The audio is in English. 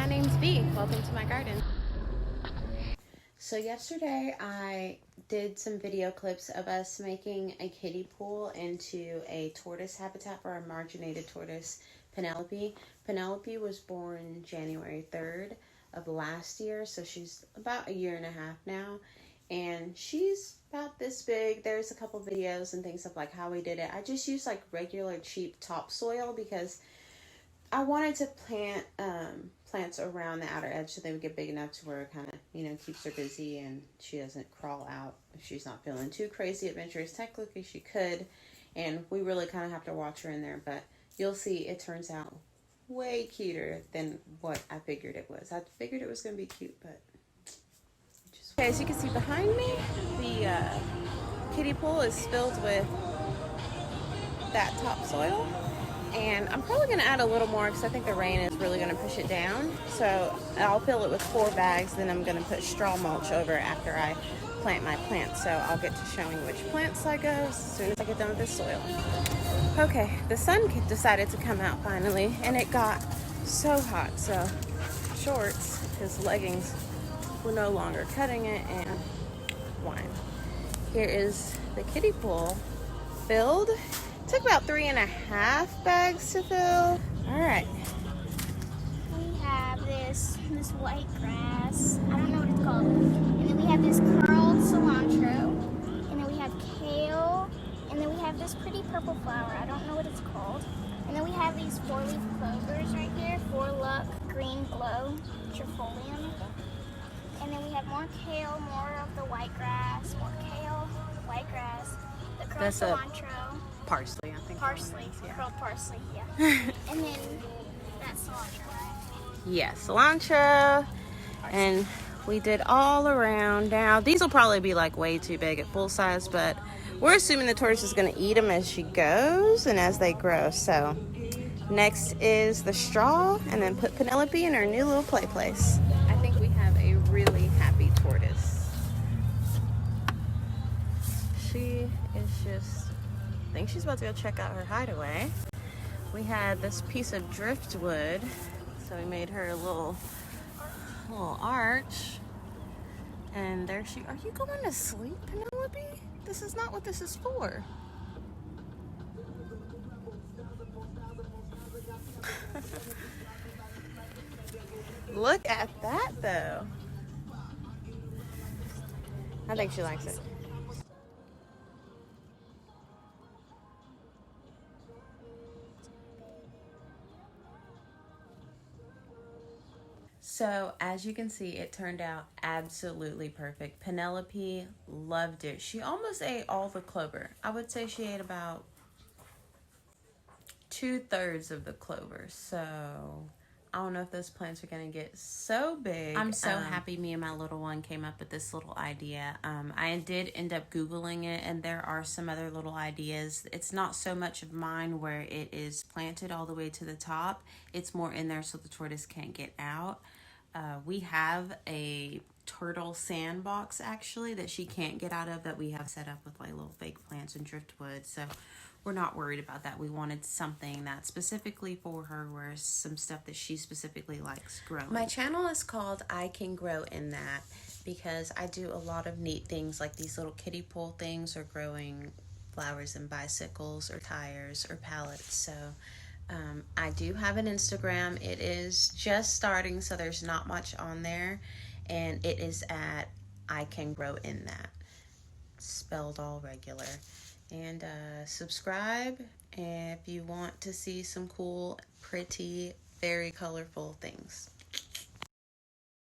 name's V. Welcome to my garden. So yesterday I did some video clips of us making a kiddie pool into a tortoise habitat for our marginated tortoise, Penelope. Penelope was born January 3rd of last year, so she's about a year and a half now. And she's about this big. There's a couple videos and things of like how we did it. I just used like regular cheap topsoil because I wanted to plant plants around the outer edge so they would get big enough to where it kind of, keeps her busy and she doesn't crawl out if she's not feeling too crazy adventurous. Technically she could, and we really kind of have to watch her in there, but you'll see it turns out way cuter than what I figured it was. I figured it was going to be cute, but okay, as you can see behind me, the kiddie pool is filled with that topsoil. And I'm probably going to add a little more because I think the rain is really going to push it down. So I'll fill it with 4 bags. Then I'm going to put straw mulch over after I plant my plants. So I'll get to showing which plants I go as soon as I get done with this soil. Okay, the sun decided to come out finally. And it got so hot. So shorts, because leggings were no longer cutting it, and wine. Here is the kiddie pool filled. Took about 3.5 bags to fill. All right. We have this white grass. I don't know what it's called. And then we have this curled cilantro. And then we have kale. And then we have this pretty purple flower. I don't know what it's called. And then we have these 4-leaf clovers right here. 4-luck, green glow, trifolium. And then we have more kale, more of the white grass, more kale, white grass, the curled cilantro. Parsley, I think. Parsley, yeah. Curled parsley, yeah. And then that's cilantro, right? Yeah, cilantro. And we did all around. Now, these will probably be like way too big at full size, but we're assuming the tortoise is going to eat them as she goes and as they grow. So next is the straw, and then put Penelope in her new little play place. I think we have a really happy tortoise. She is just... I think she's about to go check out her hideaway. We had this piece of driftwood, so we made her a little arch. And there she... Are you going to sleep, Penelope? This is not what this is for. Look at that, though. I think she likes it. So as you can see, it turned out absolutely perfect. Penelope loved it. She almost ate all the clover. I would say she ate about 2/3 of the clover. So I don't know if those plants are going to get so big. I'm so happy me and my little one came up with this little idea. I did end up Googling it, and there are some other little ideas. It's not so much of mine where it is planted all the way to the top. It's more in there so the tortoise can't get out. We have a turtle sandbox actually that she can't get out of that we have set up with like little fake plants and driftwood. So we're not worried about that. We wanted something that's specifically for her, where some stuff that she specifically likes growing. My channel is called I Can Grow In That because I do a lot of neat things like these little kiddie pool things, or growing flowers in bicycles or tires or pallets. So I do have an Instagram. It is just starting, so there's not much on there, and it is at I Can Grow In That, spelled all regular. And subscribe if you want to see some cool, pretty, very colorful things.